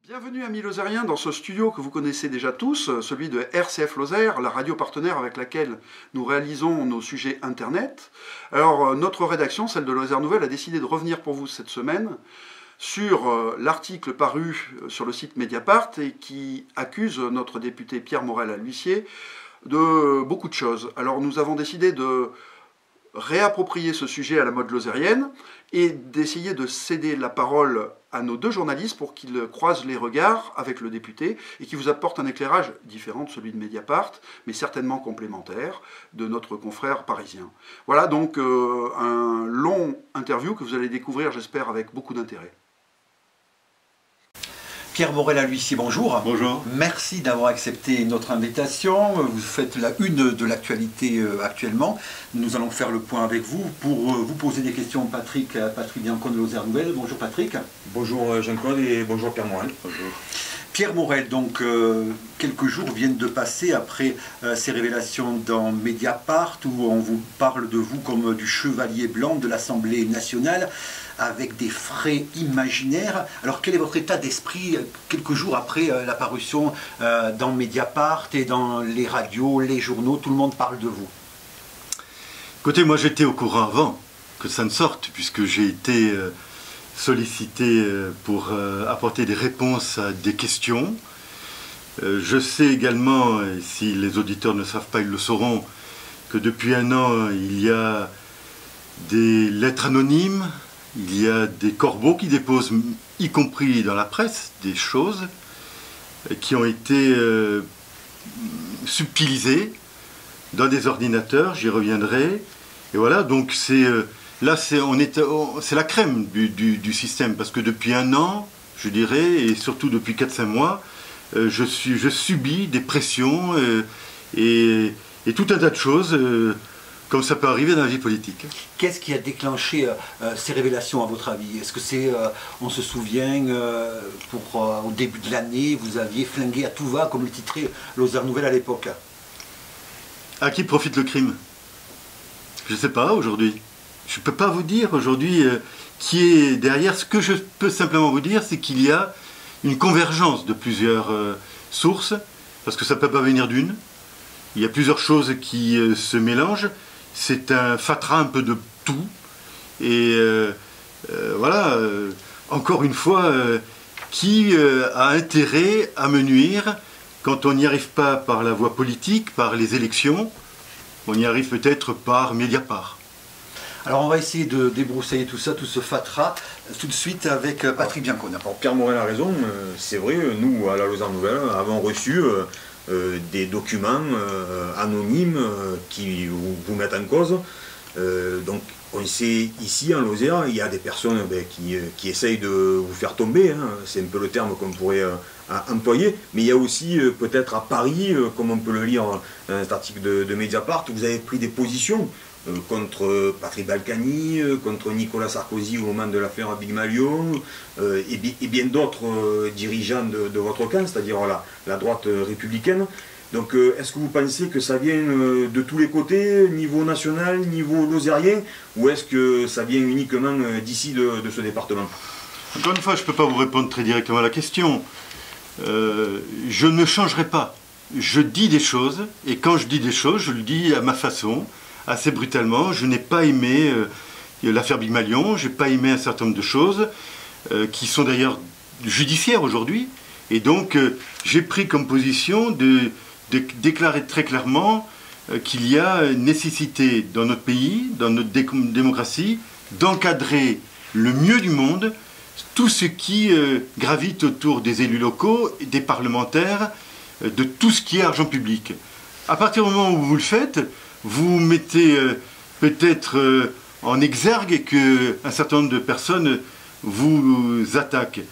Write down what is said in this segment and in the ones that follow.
Bienvenue amis lozériens dans ce studio que vous connaissez déjà tous, celui de RCF Lozère, la radio partenaire avec laquelle nous réalisons nos sujets internet. Alors notre rédaction, celle de Lozère Nouvelle, a décidé de revenir pour vous cette semaine sur l'article paru sur le site Mediapart et qui accuse notre député Pierre Morel à l'huissier de beaucoup de choses. Alors nous avons décidé de réapproprier ce sujet à la mode lozérienne et d'essayer de céder la parole à nos deux journalistes pour qu'ils croisent les regards avec le député et qu'ils vous apportent un éclairage différent de celui de Mediapart, mais certainement complémentaire de notre confrère parisien. Voilà donc un long interview que vous allez découvrir, j'espère, avec beaucoup d'intérêt. Pierre Morel à l'huissier, bonjour. Bonjour. Merci d'avoir accepté notre invitation. Vous faites la une de l'actualité actuellement. Nous allons faire le point avec vous pour vous poser des questions. Patrick Biancon de Lozère Nouvelle. Bonjour Patrick. Bonjour Jean-Claude et bonjour Pierre Morel. Bonjour. Pierre Morel, donc quelques jours viennent de passer après ces révélations dans Mediapart où on vous parle de vous comme du chevalier blanc de l'Assemblée nationale avec des frais imaginaires. Alors quel est votre état d'esprit quelques jours après la parution dans Mediapart et dans les radios, les journaux, tout le monde parle de vous? Écoutez, moi j'étais au courant avant que ça ne sorte puisque j'ai été sollicité pour apporter des réponses à des questions. Je sais également, et si les auditeurs ne savent pas, ils le sauront, que depuis un an, il y a des lettres anonymes, il y a des corbeaux qui déposent, y compris dans la presse, des choses qui ont été subtilisées dans des ordinateurs, j'y reviendrai. Et voilà, donc c'est... Là, c'est la crème du système, parce que depuis un an, je dirais, et surtout depuis 4-5 mois, je subis des pressions et tout un tas de choses, comme ça peut arriver dans la vie politique. Qu'est-ce qui a déclenché ces révélations, à votre avis? Est-ce que c'est, on se souvient, au début de l'année, vous aviez flingué à tout va, comme le titrait Lozère Nouvelle à l'époque? À qui profite le crime? Je ne sais pas, aujourd'hui. Je ne peux pas vous dire aujourd'hui qui est derrière. Ce que je peux simplement vous dire, c'est qu'il y a une convergence de plusieurs sources, parce que ça ne peut pas venir d'une. Il y a plusieurs choses qui se mélangent. C'est un fatras un peu de tout. Et voilà, encore une fois, qui a intérêt à me nuire quand on n'y arrive pas par la voie politique, par les élections, on y arrive peut-être par Mediapart. Alors on va essayer de débroussailler tout ça, tout ce fatras, tout de suite avec Patrick Biancon. Pierre Morel a raison, c'est vrai, nous à la Lozère Nouvelle avons reçu des documents anonymes qui vous mettent en cause. Donc on sait ici en Lozère, il y a des personnes qui essayent de vous faire tomber, hein, c'est un peu le terme qu'on pourrait employer, mais il y a aussi peut-être à Paris, comme on peut le lire dans cet article de Mediapart, où vous avez pris des positions contre Patrick Balkany, contre Nicolas Sarkozy au moment de l'affaire Big Malion, et bien d'autres dirigeants de votre camp, c'est-à-dire la droite républicaine. Donc est-ce que vous pensez que ça vient de tous les côtés, niveau national, niveau lozérien, ou est-ce que ça vient uniquement d'ici, de ce département? Encore une fois, je ne peux pas vous répondre très directement à la question. Je ne changerai pas. Je dis des choses, et quand je dis des choses, je le dis à ma façon, assez brutalement. Je n'ai pas aimé l'affaire Big Malion, je n'ai pas aimé un certain nombre de choses qui sont d'ailleurs judiciaires aujourd'hui. Et donc, j'ai pris comme position de déclarer très clairement qu'il y a nécessité dans notre pays, dans notre démocratie, d'encadrer le mieux du monde tout ce qui gravite autour des élus locaux, des parlementaires, de tout ce qui est argent public. À partir du moment où vous le faites, vous mettez peut-être en exergue et qu'un certain nombre de personnes vous attaquent.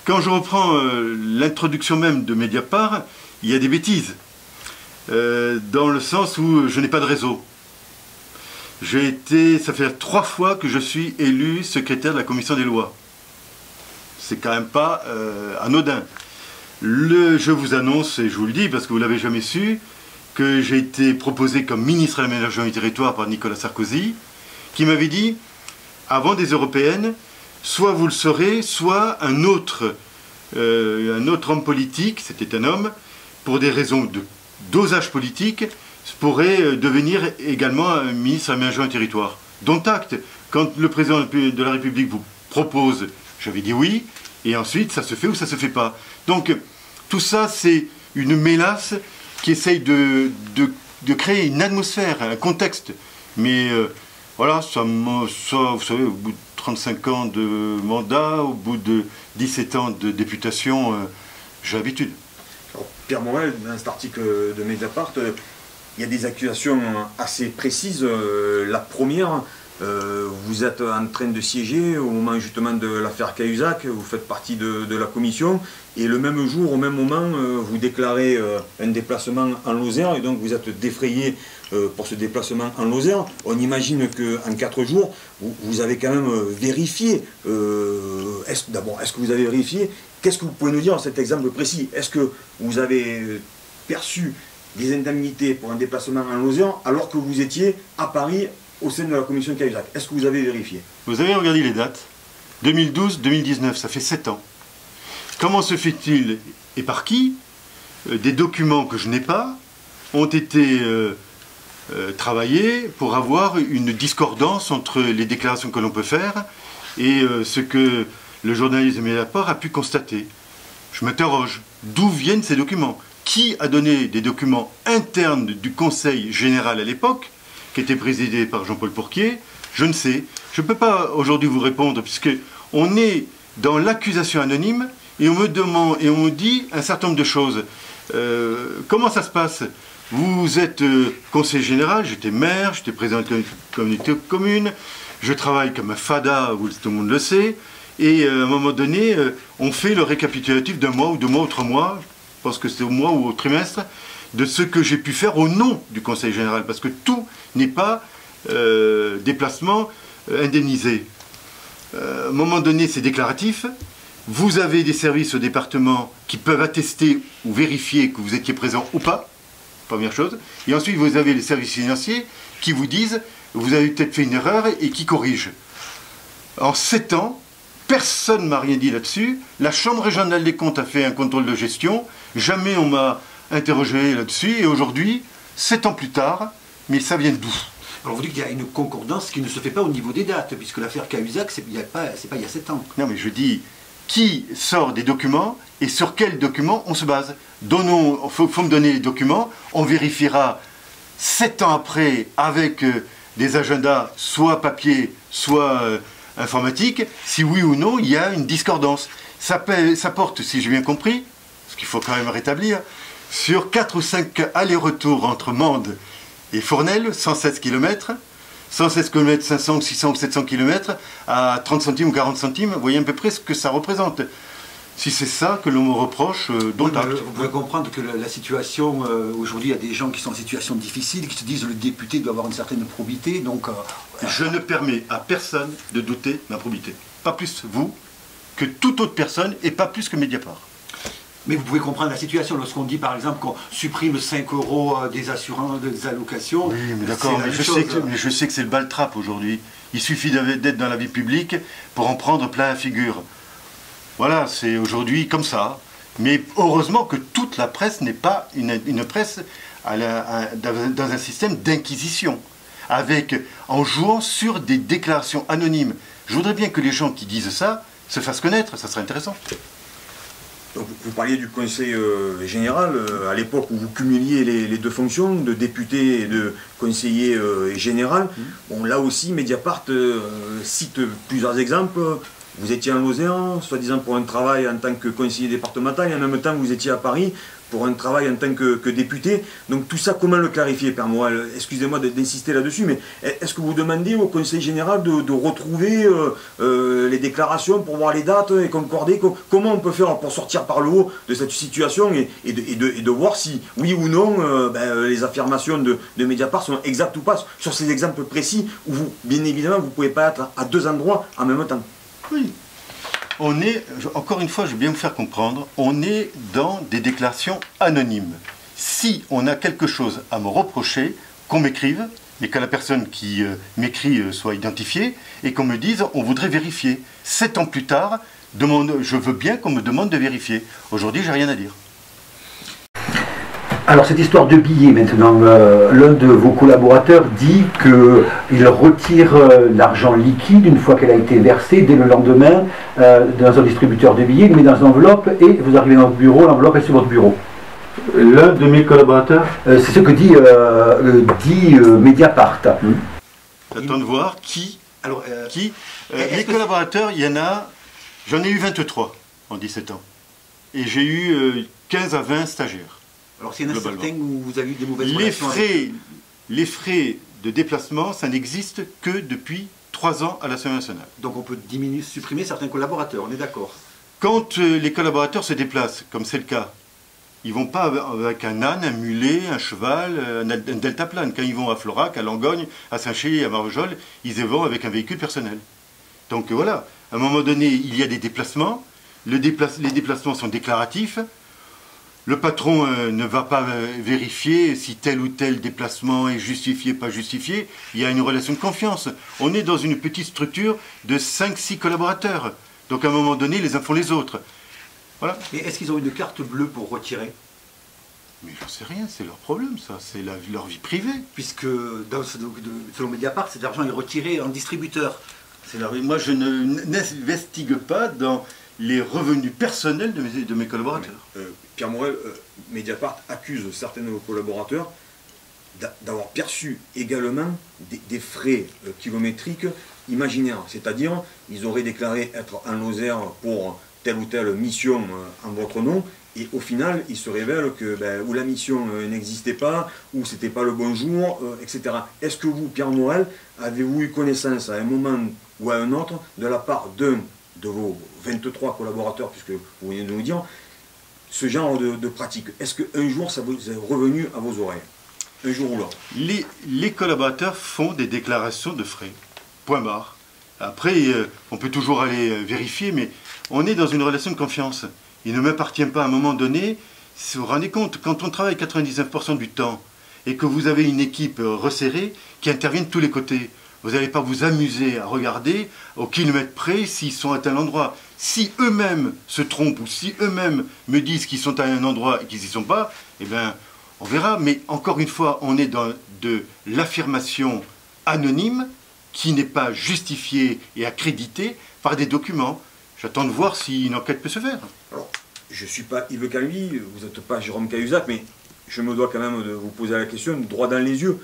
Quand je reprends l'introduction même de Mediapart, il y a des bêtises, dans le sens où je n'ai pas de réseau. Ça fait 3 fois que je suis élu secrétaire de la commission des lois. C'est quand même pas anodin. Je vous annonce, et je vous le dis parce que vous ne l'avez jamais su, que j'ai été proposé comme ministre de l'aménagement du territoire par Nicolas Sarkozy, qui m'avait dit, avant des européennes, soit vous le serez, soit un autre un autre homme politique, c'était un homme, pour des raisons de dosage politique, pourrait devenir également ministre aménagement du territoire. Dont acte, quand le président de la République vous propose, j'avais dit oui, et ensuite ça se fait ou ça se fait pas. Donc tout ça c'est une mélasse qui essaye de créer une atmosphère, un contexte. Mais voilà, ça, vous savez, au bout de 35 ans de mandat, au bout de 17 ans de députation, j'ai l'habitude. Pierre Morel, dans cet article de Mediapart, il y a des accusations assez précises. La première, vous êtes en train de siéger au moment justement de l'affaire Cahuzac, vous faites partie de la commission, et le même jour, au même moment, vous déclarez un déplacement en Lozère, et donc vous êtes défrayé pour ce déplacement en Lozère. On imagine qu'en 4 jours, vous avez quand même vérifié. D'abord, est-ce que vous avez vérifié? Qu'est-ce que vous pouvez nous dire dans cet exemple précis? Est-ce que vous avez perçu des indemnités pour un déplacement en Lozère alors que vous étiez à Paris au sein de la commission Cahuzac? Est-ce que vous avez vérifié? Vous avez regardé les dates 2012-2019, ça fait 7 ans. Comment se fait-il et par qui des documents que je n'ai pas ont été travaillés pour avoir une discordance entre les déclarations que l'on peut faire et ce que le journaliste de Mediapart a pu constater? Je m'interroge, d'où viennent ces documents? Qui a donné des documents internes du Conseil général à l'époque, qui était présidé par Jean-Paul Pourquier? Je ne sais. Je ne peux pas aujourd'hui vous répondre, puisqu'on est dans l'accusation anonyme et on me demande et on me dit un certain nombre de choses. Comment ça se passe? Vous êtes conseiller général, j'étais maire, j'étais président de la communauté commune, je travaille comme un FADA, tout le monde le sait, et à un moment donné, on fait le récapitulatif d'un mois ou 2 mois ou 3 mois, je pense que c'est au mois ou au trimestre, de ce que j'ai pu faire au nom du Conseil général, parce que tout n'est pas déplacement indemnisé. À un moment donné, c'est déclaratif. Vous avez des services au département qui peuvent attester ou vérifier que vous étiez présent ou pas, première chose. Et ensuite, vous avez les services financiers qui vous disent vous avez peut-être fait une erreur et qui corrigent. En 7 ans, personne ne m'a rien dit là-dessus. La Chambre régionale des comptes a fait un contrôle de gestion. Jamais on m'a interrogé là-dessus. Et aujourd'hui, 7 ans plus tard, mais ça vient d'où? Alors vous dites qu'il y a une concordance qui ne se fait pas au niveau des dates, puisque l'affaire Cahuzac, c'est pas il y a 7 ans. Non, mais je dis, qui sort des documents et sur quels documents on se base? Il faut me donner les documents, on vérifiera 7 ans après avec des agendas, soit papier, soit informatique, si oui ou non il y a une discordance. Ça porte, si j'ai bien compris, ce qu'il faut quand même rétablir, sur 4 ou 5 allers-retours entre Mende et Fournel, 116 km, 116 km, 500 ou 600 ou 700 km, à 30 centimes ou 40 centimes, vous voyez à peu près ce que ça représente. Si c'est ça que l'on me reproche, dont acte. Vous pouvez comprendre que la situation, aujourd'hui, il y a des gens qui sont en situation difficile, qui se disent le député doit avoir une certaine probité, donc... Je ne permets à personne de douter de ma probité. Pas plus vous que toute autre personne et pas plus que Mediapart. Mais vous pouvez comprendre la situation lorsqu'on dit par exemple qu'on supprime 5 € des assurances, des allocations. Oui, mais d'accord, mais je sais que c'est le baltrap aujourd'hui. Il suffit d'être dans la vie publique pour en prendre plein la figure. Voilà, c'est aujourd'hui comme ça. Mais heureusement que toute la presse n'est pas une presse dans un système d'inquisition, en jouant sur des déclarations anonymes. Je voudrais bien que les gens qui disent ça se fassent connaître, ça serait intéressant. Donc, vous parliez du Conseil général, à l'époque où vous cumuliez les 2 fonctions, de député et de conseiller général. Bon, là aussi, Mediapart cite plusieurs exemples. Vous étiez en Lozère, soi-disant pour un travail en tant que conseiller départemental, et en même temps vous étiez à Paris pour un travail en tant que député. Donc tout ça, comment le clarifier, Père Morel? Excusez-moi d'insister là-dessus, mais est-ce que vous demandez au Conseil général de retrouver les déclarations pour voir les dates et concorder? Comment on peut faire pour sortir par le haut de cette situation et de voir si, oui ou non, les affirmations de Mediapart sont exactes ou pas sur ces exemples précis où, bien évidemment, vous ne pouvez pas être à 2 endroits en même temps? Oui. On est, encore une fois, je vais bien vous faire comprendre, on est dans des déclarations anonymes. Si on a quelque chose à me reprocher, qu'on m'écrive, et que la personne qui m'écrit soit identifiée, et qu'on me dise, on voudrait vérifier. 7 ans plus tard, je veux bien qu'on me demande de vérifier. Aujourd'hui, j'ai rien à dire. Alors cette histoire de billets maintenant, l'un de vos collaborateurs dit qu'il retire l'argent liquide une fois qu'elle a été versée dès le lendemain dans un distributeur de billets, il met dans une enveloppe et vous arrivez dans votre bureau, l'enveloppe est sur votre bureau. L'un de mes collaborateurs c'est ce que dit Mediapart. J'attends de voir qui. Alors, les collaborateurs, il y en a, j'en ai eu 23 en 17 ans. Et j'ai eu 15 à 20 stagiaires. Alors s'il y en a certains où vous avez eu des mauvaises relations les frais de déplacement, ça n'existe que depuis 3 ans à l'Assemblée nationale. Donc on peut supprimer certains collaborateurs, on est d'accord. Quand les collaborateurs se déplacent, comme c'est le cas, ils ne vont pas avec un âne, un mulet, un cheval, un deltaplane. Quand ils vont à Florac, à Langogne, à Saint-Chély, à Marvejols, ils y vont avec un véhicule personnel. Donc voilà, à un moment donné, il y a des déplacements. Les déplacements sont déclaratifs. Le patron ne va pas vérifier si tel ou tel déplacement est justifié, pas justifié. Il y a une relation de confiance. On est dans une petite structure de 5-6 collaborateurs. Donc à un moment donné, les uns font les autres. Voilà. Mais est-ce qu'ils ont une carte bleue pour retirer? Mais j'en sais rien, c'est leur problème ça, c'est leur vie privée. Puisque selon Mediapart, cet argent est retiré en distributeur. Moi je n'investigue pas dans les revenus personnels de mes collaborateurs. Pierre Morel, Mediapart accuse certains de nos collaborateurs d'avoir perçu également des frais kilométriques imaginaires. C'est-à-dire, ils auraient déclaré être en Lozère pour telle ou telle mission en votre nom, et au final, il se révèle que ou la mission n'existait pas, ou c'était pas le bon jour, etc. Est-ce que vous, Pierre Morel, avez-vous eu connaissance à un moment ou à un autre de la part d'un de vos 23 collaborateurs, puisque vous venez de nous dire, ce genre de pratique? Est-ce qu'un jour, ça vous est revenu à vos oreilles? Un jour ou l'autre? Les collaborateurs font des déclarations de frais. Point barre. Après, on peut toujours aller vérifier, mais on est dans une relation de confiance. Il ne m'appartient pas à un moment donné, si vous vous rendez compte, quand on travaille 99% du temps et que vous avez une équipe resserrée qui intervient de tous les côtés, vous n'allez pas vous amuser à regarder au kilomètre près s'ils sont à tel endroit. Si eux-mêmes se trompent ou si eux-mêmes me disent qu'ils sont à un endroit et qu'ils n'y sont pas, eh bien, on verra. Mais encore une fois, on est dans de l'affirmation anonyme qui n'est pas justifiée et accréditée par des documents. J'attends de voir si une enquête peut se faire. Alors, je ne suis pas Yves Calvi, vous n'êtes pas Jérôme Cahuzac, mais je me dois quand même de vous poser la question droit dans les yeux.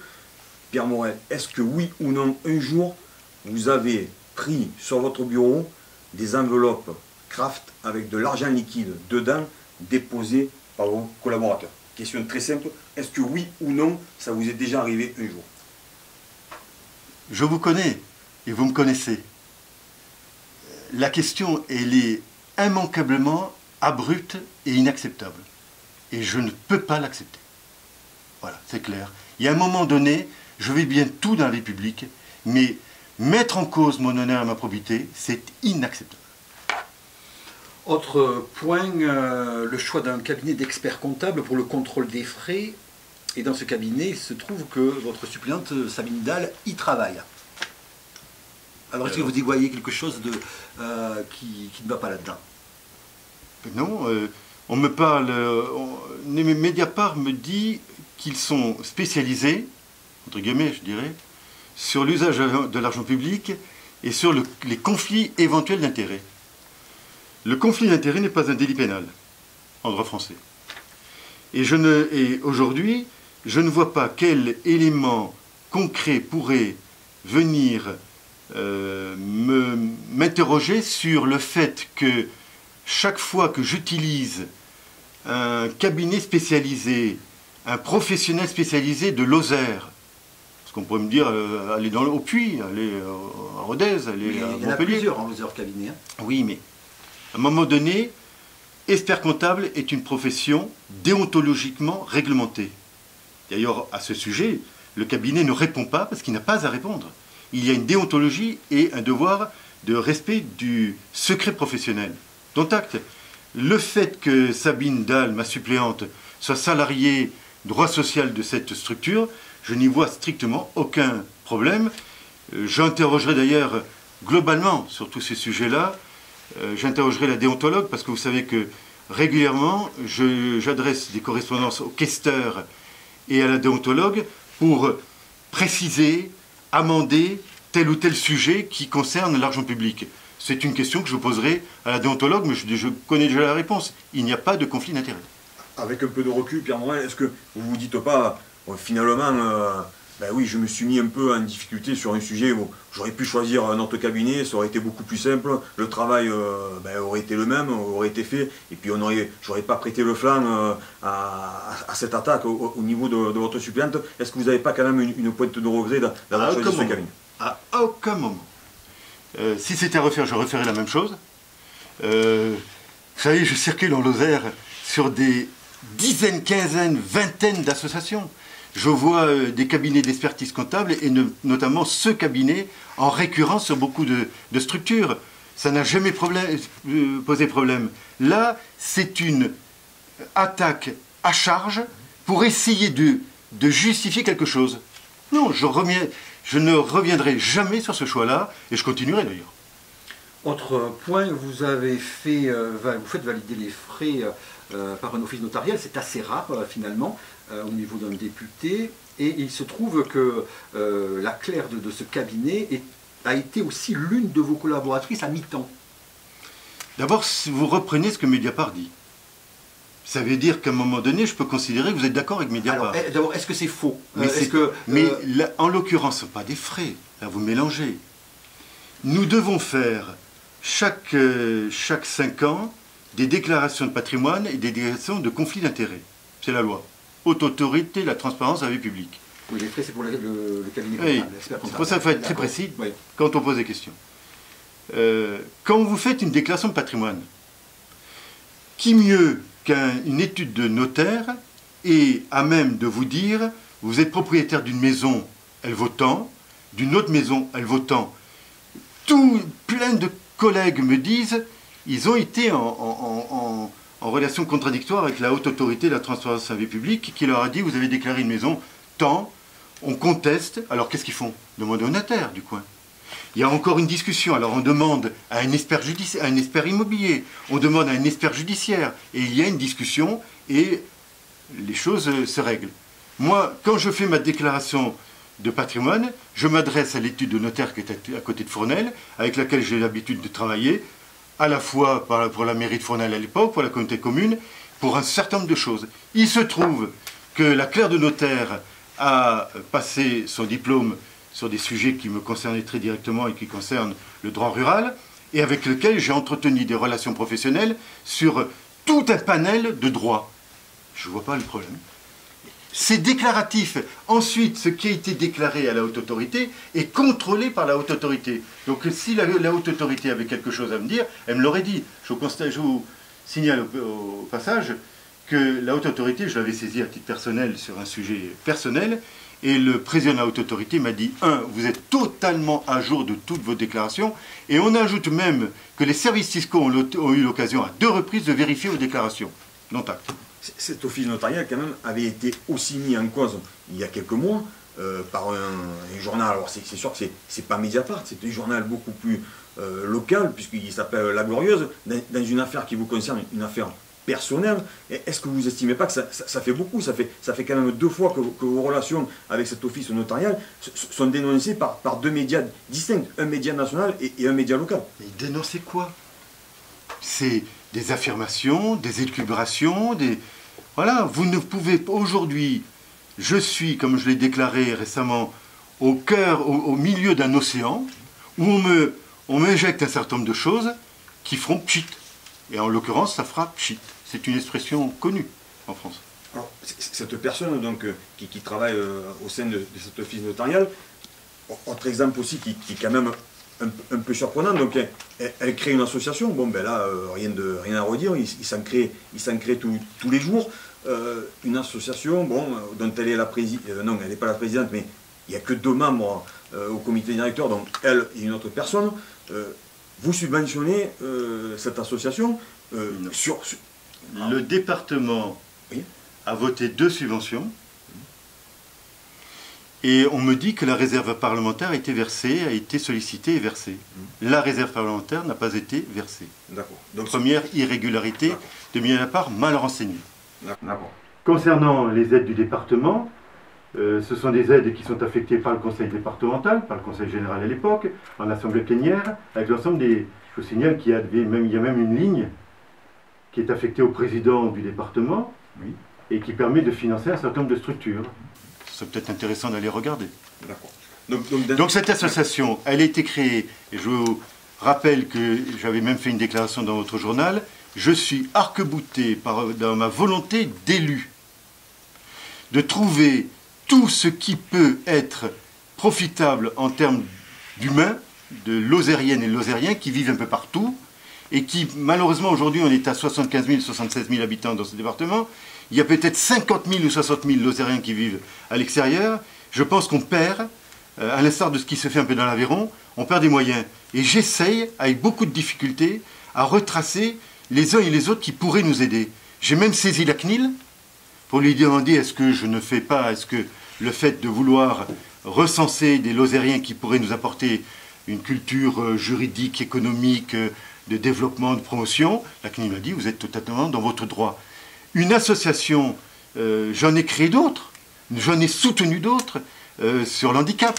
Pierre Morel, est-ce que oui ou non, un jour, vous avez pris sur votre bureau des enveloppes Kraft avec de l'argent liquide dedans, déposées par vos collaborateurs? Question très simple, est-ce que oui ou non, ça vous est déjà arrivé un jour? Je vous connais et vous me connaissez. La question, elle est immanquablement abrupte et inacceptable. Et je ne peux pas l'accepter. Voilà, c'est clair. Il y a un moment donné, je vais bien tout dans la République, mais mettre en cause mon honneur et ma probité, c'est inacceptable. Autre point, le choix d'un cabinet d'experts comptables pour le contrôle des frais. Et dans ce cabinet, il se trouve que votre suppléante, Sabine Dahl, y travaille. Alors, est-ce que vous y voyez quelque chose qui ne va pas là-dedans? Non, on me parle... Mediapart me dit qu'ils sont spécialisés, entre guillemets, je dirais, sur l'usage de l'argent public et sur les conflits éventuels d'intérêts. Le conflit d'intérêts n'est pas un délit pénal en droit français. Et aujourd'hui, je ne vois pas quel élément concret pourrait venir m'interroger sur le fait que chaque fois que j'utilise un cabinet spécialisé, un professionnel spécialisé de Lozère, parce qu'on pourrait me dire aller au Puy, aller à Rodez, aller à Montpellier. Il y en a plusieurs en Lozère cabinet. Oui, mais à un moment donné, expert comptable est une profession déontologiquement réglementée. D'ailleurs, à ce sujet, le cabinet ne répond pas parce qu'il n'a pas à répondre. Il y a une déontologie et un devoir de respect du secret professionnel. Dont acte. Le fait que Sabine Dahl, ma suppléante, soit salariée droit social de cette structure, je n'y vois strictement aucun problème. J'interrogerai d'ailleurs globalement sur tous ces sujets-là j'interrogerai la déontologue, parce que vous savez que régulièrement, j'adresse des correspondances au questeur et à la déontologue pour préciser, amender tel ou tel sujet qui concerne l'argent public. C'est une question que je poserai à la déontologue, mais je connais déjà la réponse. Il n'y a pas de conflit d'intérêts. Avec un peu de recul, Pierre Morel, est-ce que vous ne vous dites pas, finalement, ben oui, je me suis mis un peu en difficulté sur un sujet où j'aurais pu choisir un autre cabinet, ça aurait été beaucoup plus simple, le travail aurait été le même, aurait été fait, et puis j'aurais pas prêté le flanc à cette attaque au niveau de votre suppléante. Est-ce que vous n'avez pas quand même une pointe de regret d'avoir choisi ce cabinet? À aucun moment. Si c'était à refaire, je referais la même chose. Vous savez, je circule en Lozère sur des dizaines, quinzaines, vingtaines d'associations. Je vois des cabinets d'expertise comptable et notamment ce cabinet en récurrence sur beaucoup de structures. Ça n'a jamais posé problème. Là, c'est une attaque à charge pour essayer de justifier quelque chose. Non, je ne reviendrai jamais sur ce choix-là et je continuerai d'ailleurs. Autre point, vous faites valider les frais par un office notarial, c'est assez rare finalement au niveau d'un député, et il se trouve que la clerc de ce cabinet a été aussi l'une de vos collaboratrices à mi-temps. D'abord, si vous reprenez ce que Mediapart dit, ça veut dire qu'à un moment donné, je peux considérer que vous êtes d'accord avec Mediapart. Alors, d'abord, est-ce que c'est faux? Mais là, en l'occurrence, ce ne sont pas des frais, là vous mélangez. Nous devons faire chaque 5 ans des déclarations de patrimoine et des déclarations de conflit d'intérêts. C'est la loi. Haute autorité, la transparence, la vie publique. Oui, les frais, c'est pour le cabinet oui. comptable, l'expert comptable. C'est pour ça qu'il faut être très précis oui. quand on pose des questions. Quand vous faites une déclaration de patrimoine, qui mieux qu'une étude de notaire est à même de vous dire, vous êtes propriétaire d'une maison, elle vaut tant, d'une autre maison, elle vaut tant. Plein de collègues me disent, ils ont été en relation contradictoire avec la haute autorité de la transparence de la vie publique qui leur a dit, vous avez déclaré une maison tant, on conteste, alors qu'est-ce qu'ils font? Demandez au notaire du coin. Il y a encore une discussion, alors on demande à un expert immobilier, on demande à un expert judiciaire, et il y a une discussion et les choses se règlent. Moi, quand je fais ma déclaration de patrimoine, je m'adresse à l'étude de notaire qui est à côté de Fournel, avec laquelle j'ai l'habitude de travailler, à la fois pour la mairie de Fournel à l'époque, pour la communauté commune, pour un certain nombre de choses. Il se trouve que la clerc de notaire a passé son diplôme sur des sujets qui me concernaient très directement et qui concernent le droit rural, et avec lequel j'ai entretenu des relations professionnelles sur tout un panel de droits. Je ne vois pas le problème. C'est déclaratif. Ensuite, ce qui a été déclaré à la haute autorité est contrôlé par la haute autorité. Donc si la haute autorité avait quelque chose à me dire, elle me l'aurait dit. Je vous signale au passage que la haute autorité, je l'avais saisie à titre personnel sur un sujet personnel, et le président de la haute autorité m'a dit, vous êtes totalement à jour de toutes vos déclarations, et on ajoute même que les services fiscaux ont eu l'occasion à 2 reprises de vérifier vos déclarations. Dont acte. Cet office notarial, quand même, avait été aussi mis en cause il y a quelques mois par un journal. Alors, c'est sûr que c'est pas Mediapart, c'est un journal beaucoup plus local, puisqu'il s'appelle La Glorieuse, dans une affaire qui vous concerne, une affaire personnelle. Est-ce que vous estimez pas que ça fait beaucoup? Ça fait quand même 2 fois que vos relations avec cet office notarial sont dénoncées par 2 médias distincts, un média national et un média local. Mais dénoncer quoi? C'est des affirmations, des élucubrations, Voilà, vous ne pouvez aujourd'hui, je suis, comme je l'ai déclaré récemment, au milieu d'un océan, où on m'injecte un certain nombre de choses qui feront pchit. Et en l'occurrence, ça fera pchit. C'est une expression connue en France. Alors, cette personne donc, qui travaille au sein de cet office notarial, autre exemple aussi qui est quand même un peu surprenant, donc elle crée une association, bon ben là, rien à redire, il s'en crée tous les jours, une association, bon, dont elle est la présidente, non, elle n'est pas la présidente, mais il n'y a que 2 membres au comité directeur, donc elle et une autre personne. Vous subventionnez cette association Le département a voté 2 subventions. Et on me dit que la réserve parlementaire a été versée, a été sollicitée et versée. La réserve parlementaire n'a pas été versée. D'accord. Donc, première irrégularité de ma part, mal renseignée. d'accord. Concernant les aides du département, ce sont des aides qui sont affectées par le conseil départemental, par le conseil général à l'époque, en assemblée plénière, avec l'ensemble des... Je vous signale qu'il y a même une ligne qui est affectée au président du département, Oui. et qui permet de financer un certain nombre de structures. C'est peut-être intéressant d'aller regarder. D'accord. Donc cette association, elle a été créée, et je vous rappelle que j'avais même fait une déclaration dans votre journal, je suis arc-bouté dans ma volonté d'élu, de trouver tout ce qui peut être profitable en termes d'humains, de lozériennes et lozériens qui vivent un peu partout, et qui, malheureusement, aujourd'hui, on est à 75 000, 76 000 habitants dans ce département. Il y a peut-être 50 000 ou 60 000 lozériens qui vivent à l'extérieur. Je pense qu'on perd, à l'instar de ce qui se fait un peu dans l'Aveyron, on perd des moyens. Et j'essaye, avec beaucoup de difficultés, à retracer les uns et les autres qui pourraient nous aider. J'ai même saisi la CNIL pour lui demander est-ce que je ne fais pas, est-ce que le fait de vouloir recenser des lozériens qui pourraient nous apporter une culture juridique, économique, de développement, de promotion, la CNIL m'a dit vous êtes totalement dans votre droit. Une association, j'en ai créé d'autres, j'en ai soutenu d'autres, sur l'handicap,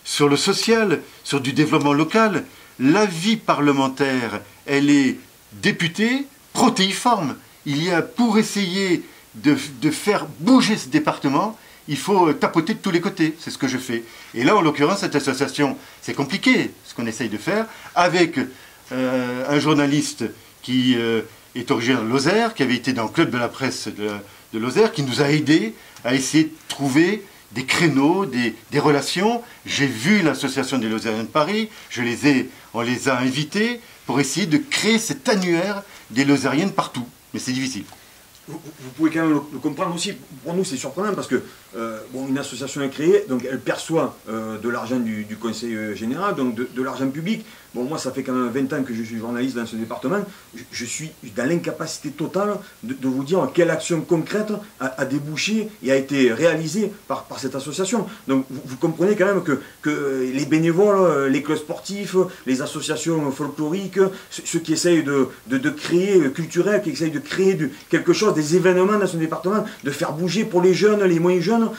sur le social, sur du développement local. La vie parlementaire, elle est députée, protéiforme. Il y a, pour essayer de faire bouger ce département, il faut tapoter de tous les côtés, c'est ce que je fais. Et là, en l'occurrence, cette association, c'est compliqué, ce qu'on essaye de faire, avec un journaliste qui est originaire de Lozère, qui avait été dans le club de la presse de Lozère, qui nous a aidés à essayer de trouver des créneaux, des relations. J'ai vu l'association des Lozériens de Paris, on les a invités pour essayer de créer cet annuaire des Lozériennes partout. Mais c'est difficile. Vous pouvez quand même le comprendre aussi. Pour nous, c'est surprenant parce que bon, une association est créée, donc elle perçoit de l'argent du conseil général, donc de l'argent public. Bon, moi, ça fait quand même 20 ans que je suis journaliste dans ce département. Je suis dans l'incapacité totale de vous dire quelle action concrète a débouché et a été réalisée par cette association. Donc, vous comprenez quand même que les bénévoles, les clubs sportifs, les associations folkloriques, ceux qui essayent de créer culturel, qui essayent de créer quelque chose, des événements dans ce département, de faire bouger pour les jeunes, les moins jeunes,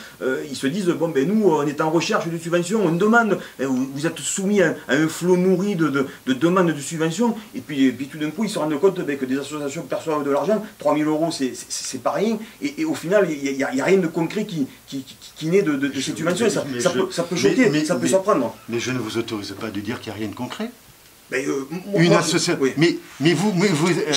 ils se disent, bon, ben nous, on est en recherche de subventions, on demande, vous êtes soumis à un flot nourri de demandes de subventions, et puis tout d'un coup, ils se rendent compte que des associations perçoivent de l'argent, 3 000 €, c'est pas rien, et au final, il n'y a rien de concret qui naît de ces subventions, et ça peut choquer, ça peut surprendre. Mais je ne vous autorise pas de dire qu'il n'y a rien de concret. Une association. Oui. Mais vous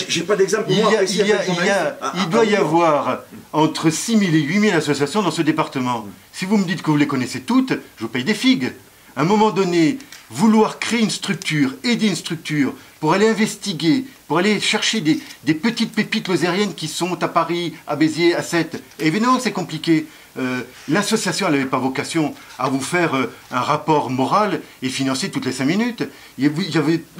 j'ai pas d'exemple. Il doit y avoir entre 6 000 et 8 000 associations dans ce département. Si vous me dites que vous les connaissez toutes, je vous paye des figues. À un moment donné, vouloir créer une structure, aider une structure, pour aller investiguer, pour aller chercher des petites pépites lozériennes qui sont à Paris, à Béziers, à Sète. Évidemment, c'est compliqué. L'association n'avait pas vocation à vous faire un rapport moral et financier toutes les 5 minutes. Il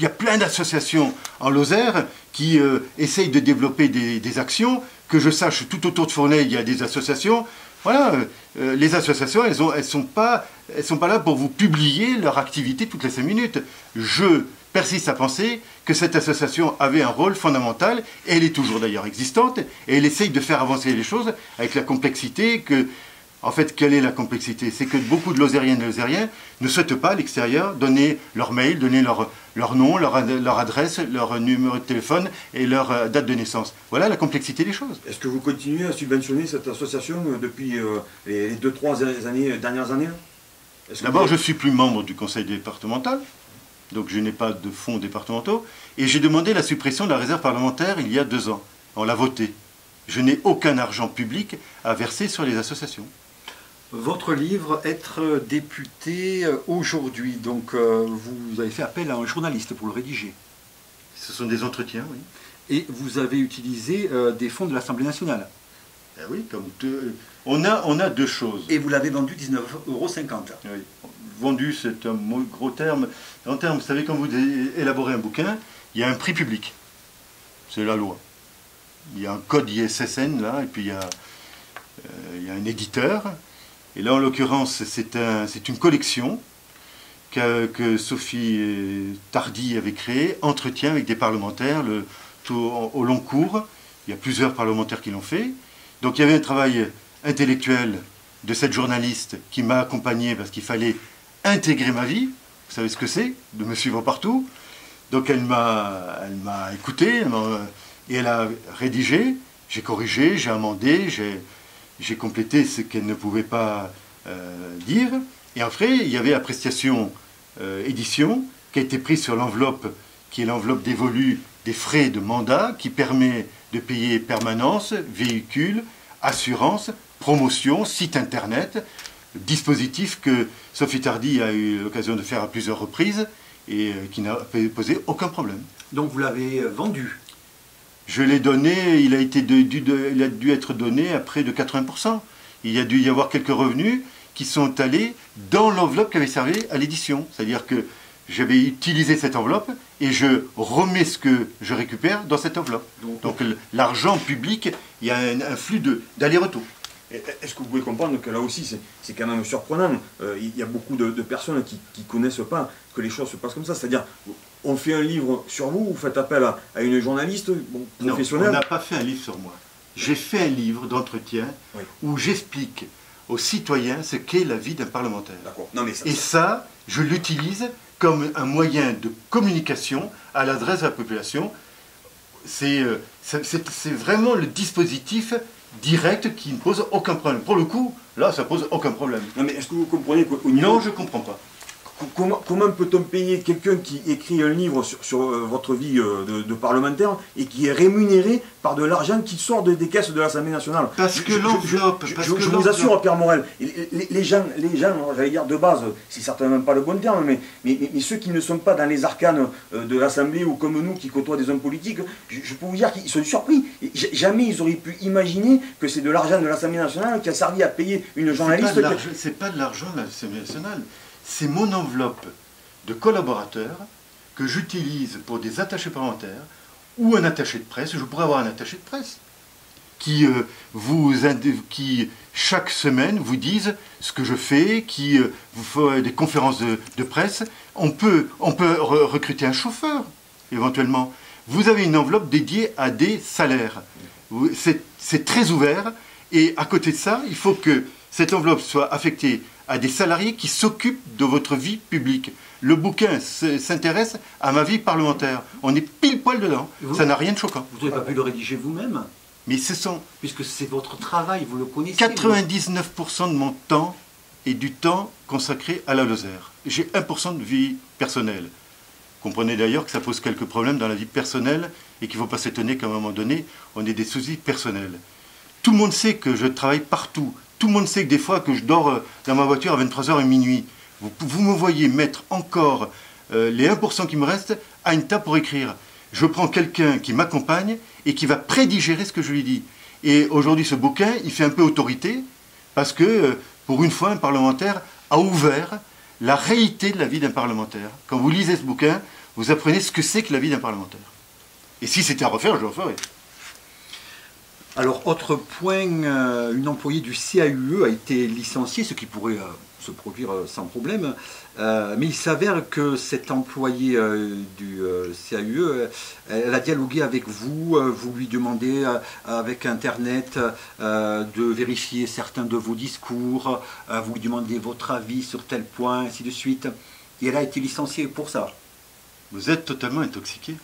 y a plein d'associations en Lozère qui essayent de développer des actions. Que je sache, tout autour de Fournet, il y a des associations. Voilà, les associations, elles sont pas là pour vous publier leur activité toutes les 5 minutes. Je persiste à penser que cette association avait un rôle fondamental, et elle est toujours d'ailleurs existante, et elle essaye de faire avancer les choses avec la complexité que... En fait, quelle est la complexité? C'est que beaucoup de Lozériennes et Lozériens ne souhaitent pas à l'extérieur donner leur mail, donner leur nom, leur adresse, leur numéro de téléphone et leur date de naissance. Voilà la complexité des choses. Est-ce que vous continuez à subventionner cette association depuis les 2-3 dernières années? D'abord, je ne suis plus membre du conseil départemental, donc je n'ai pas de fonds départementaux, et j'ai demandé la suppression de la réserve parlementaire il y a 2 ans. On l'a voté. Je n'ai aucun argent public à verser sur les associations. Votre livre, Être député aujourd'hui, donc vous avez fait appel à un journaliste pour le rédiger. Ce sont des entretiens, oui. Et vous avez utilisé des fonds de l'Assemblée nationale. Oui, comme on a 2 choses. Et vous l'avez vendu 19,50 €. Oui. Vendu, c'est un gros terme. En termes, vous savez, quand vous élaborez un bouquin, il y a un prix public. C'est la loi. Il y a un code ISSN, là, et puis il y a un éditeur. Et là, en l'occurrence, c'est une collection que Sophie Tardy avait créée, entretien avec des parlementaires au long cours. Il y a plusieurs parlementaires qui l'ont fait. Donc il y avait un travail intellectuel de cette journaliste qui m'a accompagné parce qu'il fallait intégrer ma vie. Vous savez ce que c'est, de me suivre partout. Donc elle m'a écouté et elle a rédigé. J'ai corrigé, j'ai amendé, j'ai complété ce qu'elle ne pouvait pas dire. Et après, il y avait appréciation édition qui a été prise sur l'enveloppe, qui est l'enveloppe dévolue des frais de mandat, qui permet de payer permanence, véhicule, assurance, promotion, site internet, dispositif que Sophie Tardy a eu l'occasion de faire à plusieurs reprises et qui n'a posé aucun problème. Donc vous l'avez vendu? Je l'ai donné, il a dû être donné à près de 80%. Il y a dû y avoir quelques revenus qui sont allés dans l'enveloppe qui avait servi à l'édition. C'est-à-dire que j'avais utilisé cette enveloppe et je remets ce que je récupère dans cette enveloppe. Donc l'argent public, il y a un flux d'aller-retour. Est-ce que vous pouvez comprendre que là aussi, c'est quand même surprenant. Il y a beaucoup de personnes qui ne connaissent pas que les choses se passent comme ça. C'est-à-dire, on fait un livre sur vous, vous faites appel à une journaliste professionnelle. Non, on n'a pas fait un livre sur moi. J'ai fait un livre d'entretien où j'explique aux citoyens ce qu'est la vie d'un parlementaire. Et ça, je l'utilise comme un moyen de communication à l'adresse de la population. C'est vraiment le dispositif direct qui ne pose aucun problème. Pour le coup, là, ça pose aucun problème. Non, mais est-ce que vous comprenez qu'au niveau... Non, je ne comprends pas. Comment peut-on payer quelqu'un qui écrit un livre sur votre vie de parlementaire et qui est rémunéré par de l'argent qui sort des caisses de l'Assemblée nationale? Parce que l'enveloppe... Je vous assure, Pierre Morel, les gens, j'allais dire de base, c'est certainement pas le bon terme, mais ceux qui ne sont pas dans les arcanes de l'Assemblée ou comme nous qui côtoient des hommes politiques, je peux vous dire qu'ils sont surpris. Jamais ils auraient pu imaginer que c'est de l'argent de l'Assemblée nationale qui a servi à payer une journaliste. C'est pas de l'argent de l'Assemblée nationale. C'est mon enveloppe de collaborateurs que j'utilise pour des attachés parlementaires ou un attaché de presse. Je pourrais avoir un attaché de presse qui chaque semaine vous disent ce que je fais, qui vous fait des conférences de presse. On peut recruter un chauffeur, éventuellement. Vous avez une enveloppe dédiée à des salaires. C'est très ouvert. Et à côté de ça, il faut que cette enveloppe soit affectée à des salariés qui s'occupent de votre vie publique. Le bouquin s'intéresse à ma vie parlementaire. On est pile poil dedans. Ça n'a rien de choquant. Vous n'avez pas pu le rédiger vous-même? Mais ce sont... Puisque c'est votre travail, vous le connaissez. 99% de mon temps est du temps consacré à la Lozère. J'ai 1% de vie personnelle. Comprenez d'ailleurs que ça pose quelques problèmes dans la vie personnelle et qu'il ne faut pas s'étonner qu'à un moment donné, on ait des soucis personnels. Tout le monde sait que je travaille partout. Tout le monde sait que des fois que je dors dans ma voiture à 23h et minuit. Vous me voyez mettre encore les 1% qui me restent à une table pour écrire. Je prends quelqu'un qui m'accompagne et qui va prédigérer ce que je lui dis. Et aujourd'hui, ce bouquin, il fait un peu autorité parce que, pour une fois, un parlementaire a ouvert la réalité de la vie d'un parlementaire. Quand vous lisez ce bouquin, vous apprenez ce que c'est que la vie d'un parlementaire. Et si c'était à refaire, je le referais. Alors, autre point, une employée du CAUE a été licenciée, ce qui pourrait se produire sans problème. Mais il s'avère que cette employée du CAUE, elle a dialogué avec vous, vous lui demandez avec Internet de vérifier certains de vos discours, vous lui demandez votre avis sur tel point, ainsi de suite. Et elle a été licenciée pour ça. Vous êtes totalement intoxiqué.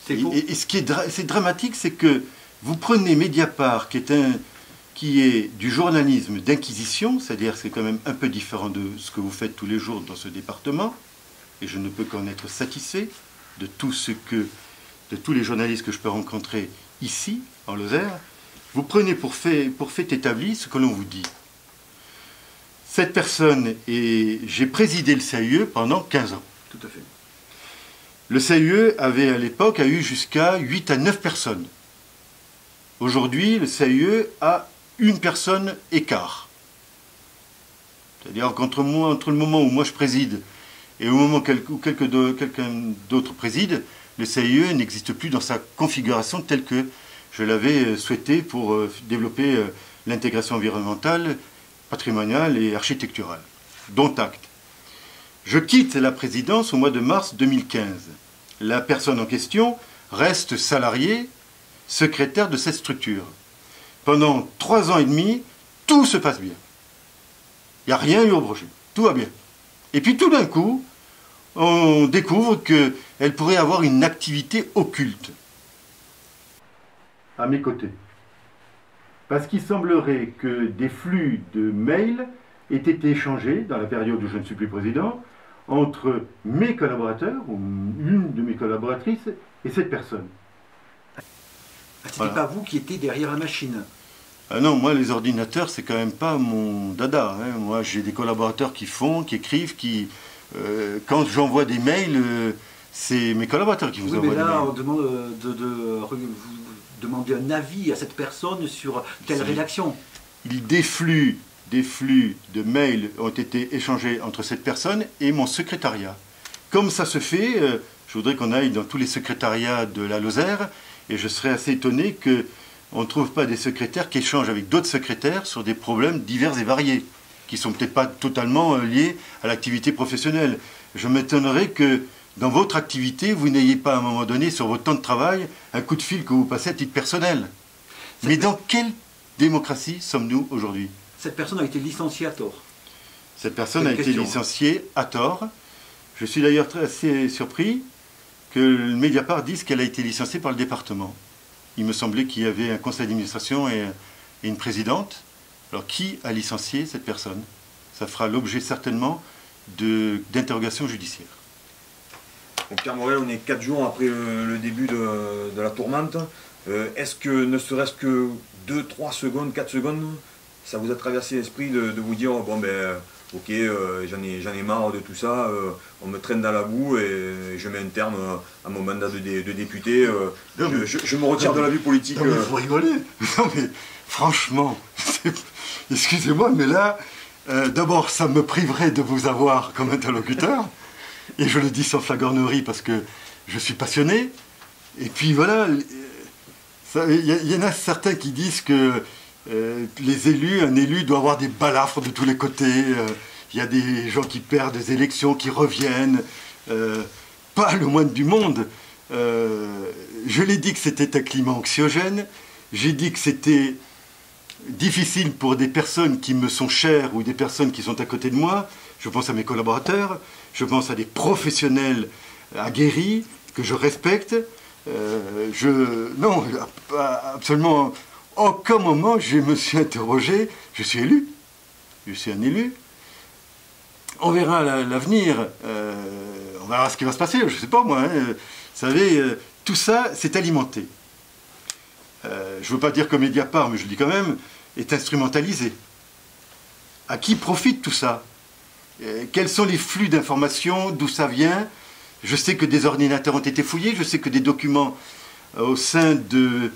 C'est faux. Et ce qui est dramatique, c'est que vous prenez Mediapart, qui est du journalisme d'inquisition, c'est-à-dire c'est quand même un peu différent de ce que vous faites tous les jours dans ce département, et je ne peux qu'en être satisfait de tous les journalistes que je peux rencontrer ici, en Lozère. Vous prenez pour fait établi ce que l'on vous dit. Cette personne, j'ai présidé le CAUE pendant 15 ans. Tout à fait. Le CAUE avait à l'époque eu jusqu'à 8 à 9 personnes. Aujourd'hui, le CAUE a une personne écart. C'est-à-dire qu'entre le moment où moi je préside et au moment où quelqu'un d'autre préside, le CAUE n'existe plus dans sa configuration telle que je l'avais souhaité pour développer l'intégration environnementale, patrimoniale et architecturale, dont acte. Je quitte la présidence au mois de mars 2015. La personne en question reste salariée, secrétaire de cette structure. Pendant 3 ans et demi, tout se passe bien. Il n'y a rien eu au projet. Tout va bien. Et puis tout d'un coup, on découvre qu'elle pourrait avoir une activité occulte. À mes côtés. Parce qu'il semblerait que des flux de mails aient été échangés, dans la période où je ne suis plus président, entre mes collaborateurs, ou une de mes collaboratrices, et cette personne. Ce n'était pas vous qui étiez derrière la machine? Ah non, moi les ordinateurs, c'est quand même pas mon dada. Hein. Moi j'ai des collaborateurs qui font, qui écrivent, quand j'envoie des mails, c'est mes collaborateurs qui vous envoient des mails. Mais là, on demande vous demandez un avis à cette personne sur telle rédaction. Des flux de mails ont été échangés entre cette personne et mon secrétariat. Comme ça se fait, je voudrais qu'on aille dans tous les secrétariats de la Lozère, et je serais assez étonné qu'on ne trouve pas des secrétaires qui échangent avec d'autres secrétaires sur des problèmes divers et variés, qui ne sont peut-être pas totalement liés à l'activité professionnelle. Je m'étonnerais que dans votre activité, vous n'ayez pas à un moment donné, sur votre temps de travail, un coup de fil que vous passez à titre personnel. Mais dans quelle démocratie sommes-nous aujourd'hui? Cette personne a été licenciée à tort. Cette personne a été licenciée à tort. Je suis d'ailleurs assez surpris que le Mediapart dise qu'elle a été licenciée par le département. Il me semblait qu'il y avait un conseil d'administration et une présidente. Alors qui a licencié cette personne? Ça fera l'objet certainement d'interrogations judiciaires. Donc Pierre Morel, on est 4 jours après le début de la tourmente. Est-ce que, ne serait-ce que 2, 3 secondes, 4 secondes, ça vous a traversé l'esprit de vous dire, bon ben, ok, j'en ai marre de tout ça, on me traîne dans la boue et je mets un terme à mon mandat de député, je me retire de la vie politique. Non mais vous rigolez. Non mais franchement, excusez-moi, mais là, d'abord ça me priverait de vous avoir comme interlocuteur, et je le dis sans flagornerie parce que je suis passionné, et puis voilà, il y en a certains qui disent que les élus, un élu doit avoir des balafres de tous les côtés. Il y a des gens qui perdent des élections, qui reviennent. Pas le moindre du monde. Je l'ai dit que c'était un climat anxiogène. J'ai dit que c'était difficile pour des personnes qui me sont chères ou des personnes qui sont à côté de moi. Je pense à mes collaborateurs. Je pense à des professionnels aguerris que je respecte. Non, absolument. Aucun moment je me suis interrogé, je suis élu, je suis un élu. On verra l'avenir, on verra ce qui va se passer, je ne sais pas moi. Hein. Vous savez, tout ça, c'est alimenté. Je ne veux pas dire que Mediapart, mais je le dis quand même, est instrumentalisé. À qui profite tout ça? Quels sont les flux d'informations? D'où ça vient? Je sais que des ordinateurs ont été fouillés, je sais que des documents au sein de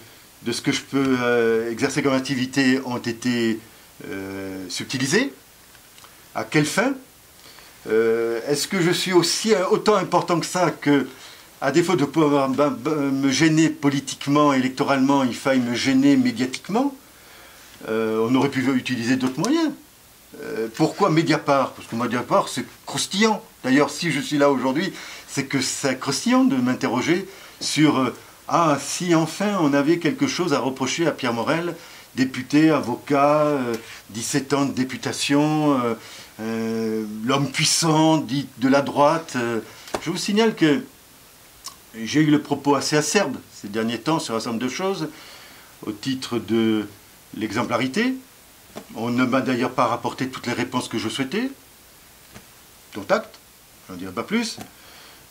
ce que je peux exercer comme activité ont été subtilisés. À quelle fin? Est-ce que je suis autant important que ça que, à défaut de pouvoir me gêner politiquement, électoralement, il faille me gêner médiatiquement? On aurait pu utiliser d'autres moyens. Pourquoi Mediapart? Parce que Mediapart, c'est croustillant. D'ailleurs, si je suis là aujourd'hui, c'est que c'est croustillant de m'interroger sur... Ah, si enfin on avait quelque chose à reprocher à Pierre Morel, député, avocat, 17 ans de députation, l'homme puissant, dit de la droite. Je vous signale que j'ai eu le propos assez acerbe ces derniers temps sur un certain nombre de choses, au titre de l'exemplarité. On ne m'a d'ailleurs pas rapporté toutes les réponses que je souhaitais, dont acte, je n'en dirai pas plus.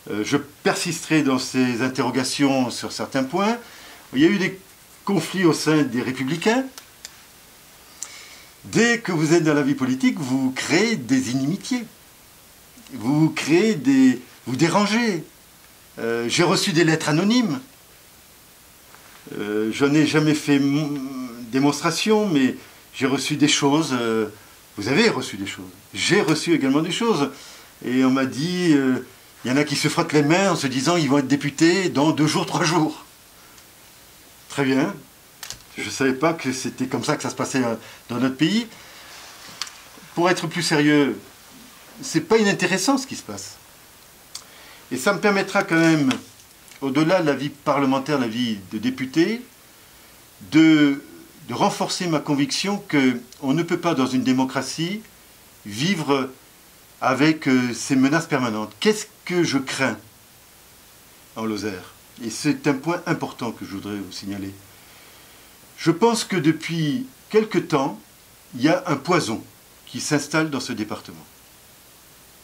Je persisterai dans ces interrogations sur certains points. Il y a eu des conflits au sein des Républicains. Dès que vous êtes dans la vie politique, vous créez des inimitiés. Vous dérangez. J'ai reçu des lettres anonymes. Je n'ai jamais fait démonstration, mais j'ai reçu des choses. Vous avez reçu des choses. J'ai reçu également des choses. Et on m'a dit... Il y en a qui se frottent les mains en se disant ils vont être députés dans 2 jours, 3 jours. Très bien. Je ne savais pas que c'était comme ça que ça se passait dans notre pays. pour être plus sérieux, c'est pas inintéressant ce qui se passe. Et ça me permettra quand même, au-delà de la vie parlementaire, la vie de député, de renforcer ma conviction qu'on ne peut pas, dans une démocratie, vivre avec ces menaces permanentes. Qu'est-ce que je crains en Lozère? Et c'est un point important que je voudrais vous signaler. Je pense que depuis quelque temps, il y a un poison qui s'installe dans ce département.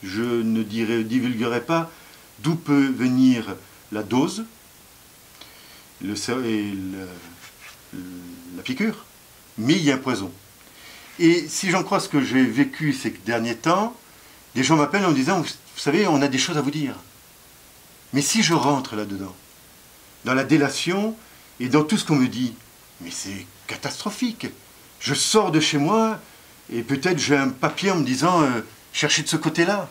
Je ne divulguerai pas d'où peut venir la dose et la piqûre, mais il y a un poison. Et si j'en crois ce que j'ai vécu ces derniers temps, des gens m'appellent en me disant, vous savez, on a des choses à vous dire. Mais si je rentre là-dedans, dans la délation et dans tout ce qu'on me dit, mais c'est catastrophique. Je sors de chez moi et peut-être j'ai un papier en me disant, cherchez de ce côté-là.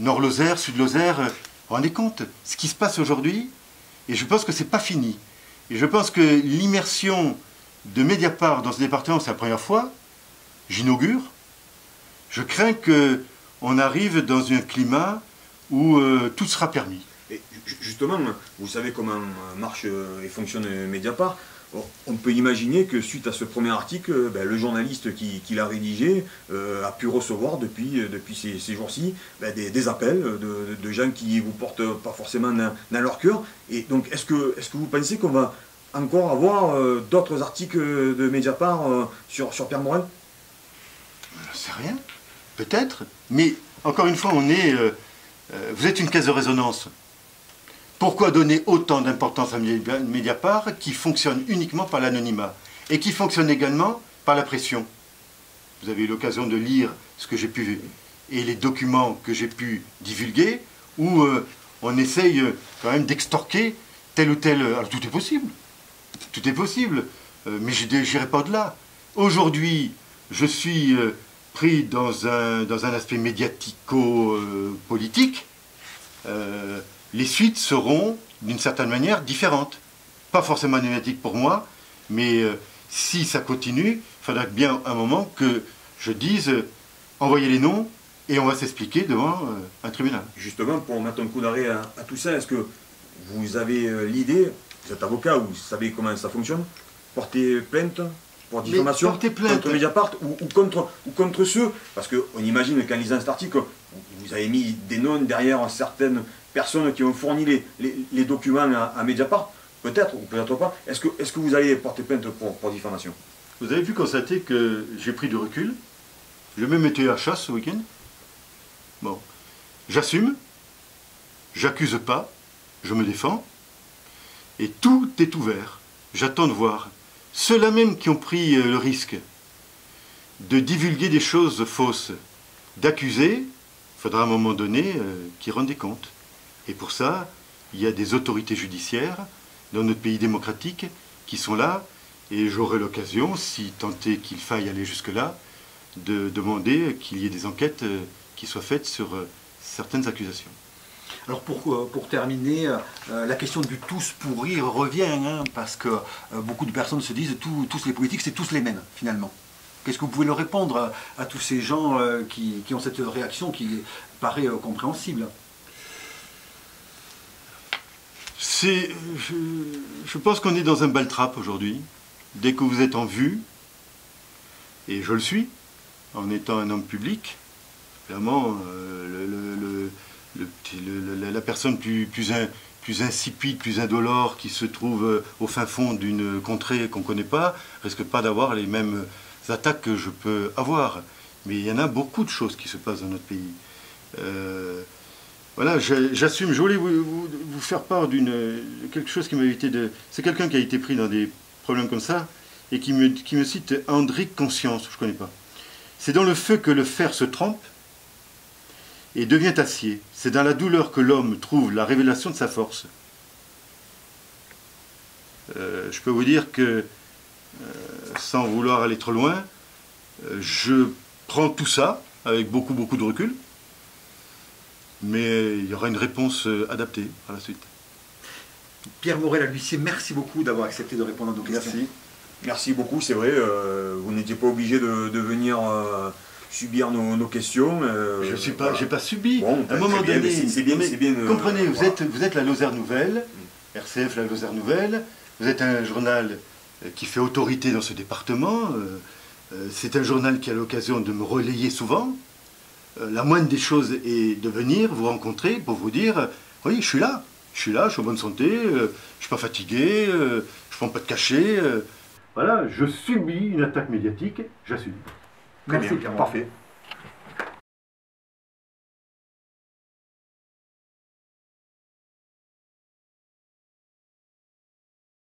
Nord-Lozère, Sud-Lozère, vous vous rendez compte ce qui se passe aujourd'hui? Et je pense que c'est pas fini. Et je pense que l'immersion de Mediapart dans ce département, c'est la première fois, j'inaugure. Je crains qu'on arrive dans un climat où tout sera permis. Et justement, vous savez comment marche et fonctionne Mediapart. Bon, on peut imaginer que suite à ce premier article, le journaliste qui l'a rédigé a pu recevoir depuis ces jours-ci des appels de gens qui ne vous portent pas forcément dans leur cœur. Et donc, est-ce que vous pensez qu'on va encore avoir d'autres articles de Mediapart sur Pierre Morel? Je ne sais rien, peut-être. Mais encore une fois, vous êtes une caisse de résonance. Pourquoi donner autant d'importance à Mediapart qui fonctionne uniquement par l'anonymat et qui fonctionne également par la pression? Vous avez eu l'occasion de lire ce que j'ai pu et les documents que j'ai pu divulguer où on essaye quand même d'extorquer tel ou tel... Alors tout est possible. Tout est possible. Mais je n'irai pas au-delà. Aujourd'hui, je suis pris dans un aspect médiatico-politique. Les suites seront, d'une certaine manière, différentes. Pas forcément négatifs pour moi, mais si ça continue, il faudra bien un moment que je dise envoyez les noms et on va s'expliquer devant un tribunal. Justement, pour mettre un coup d'arrêt à tout ça, est-ce que vous avez l'idée, vous êtes avocat, vous savez comment ça fonctionne, porter plainte pour diffamation contre Mediapart ou contre ceux, parce qu'on imagine qu'en lisant cet article, vous avez mis des noms derrière certaines personnes qui ont fourni les documents à Mediapart, peut-être ou peut-être pas. Est-ce que vous allez porter plainte pour diffamation? Vous avez pu constater que j'ai pris du recul. J'ai même été à la chasse ce week-end. Bon, j'assume, j'accuse pas, je me défends, et tout est ouvert. J'attends de voir. Ceux-là même qui ont pris le risque de divulguer des choses fausses, d'accuser, il faudra à un moment donné qu'ils rendent des comptes. Et pour ça, il y a des autorités judiciaires dans notre pays démocratique qui sont là, et j'aurai l'occasion, si tant est qu'il faille aller jusque-là, de demander qu'il y ait des enquêtes qui soient faites sur certaines accusations. Alors pour terminer, la question du tous pourri revient, hein, parce que beaucoup de personnes se disent tous les politiques, c'est tous les mêmes, finalement. Qu'est-ce que vous pouvez leur répondre à tous ces gens qui ont cette réaction qui paraît compréhensible? Je pense qu'on est dans un baltrap aujourd'hui. Dès que vous êtes en vue, et je le suis, en étant un homme public, clairement, la personne plus insipide, plus indolore, qui se trouve au fin fond d'une contrée qu'on ne connaît pas, risque pas d'avoir les mêmes attaques que je peux avoir. Mais il y en a beaucoup de choses qui se passent dans notre pays. Voilà, j'assume. Je voulais vous faire part d'une quelque chose qui m'a évité de... C'est quelqu'un qui a été pris dans des problèmes comme ça et qui me cite André Conscience, je ne connais pas. C'est dans le feu que le fer se trempe et devient acier. C'est dans la douleur que l'homme trouve la révélation de sa force. Je peux vous dire que, sans vouloir aller trop loin, je prends tout ça avec beaucoup de recul, mais il y aura une réponse adaptée par la suite. Pierre Morel à l'huissier, merci beaucoup d'avoir accepté de répondre à nos questions. Merci. Merci beaucoup, c'est vrai, vous n'étiez pas obligé de venir subir nos questions. J'ai pas subi. Bon, à un moment bien, donné, c'est bien. Comprenez, voilà. vous êtes la Lozère Nouvelle, RCF la Lozère Nouvelle, vous êtes un journal qui fait autorité dans ce département, c'est un journal qui a l'occasion de me relayer souvent. La moindre des choses est de venir vous rencontrer pour vous dire, oui, je suis là, je suis en bonne santé, je ne suis pas fatigué, je ne prends pas de cachet. Voilà, je subis une attaque médiatique, j'assume. Merci, Très bien, parfait.